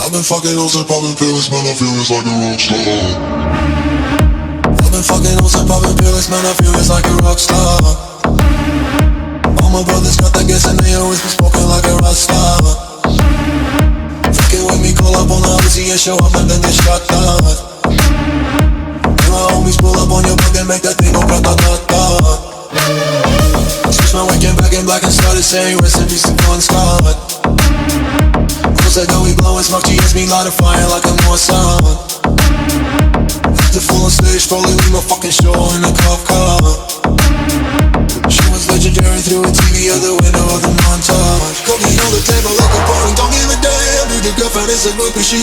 I've been fucking hoes and popping pills, man, I feel it's like a rock star. I've been fucking hoes and popping pills, man, I feel it's like a rock star. All my brothers got that gas and they always been smoking like a rock star. Fucking with me, call up on the Uzi and show up and then get shot down. And my homies pull up on your bug and make that thing go grata-ta-ta. Switch my weekend back in black and started saying rest in peace to Bon Scott. Close that door, we blowin' smoke, GS me light a fire like a Mossad. After full on stage, probably leave my fucking show in a cop car. She was legendary through a TV out the window of the montage. Cookie on the table like a party, don't give a damn. Dude, your girlfriend is a groupie, she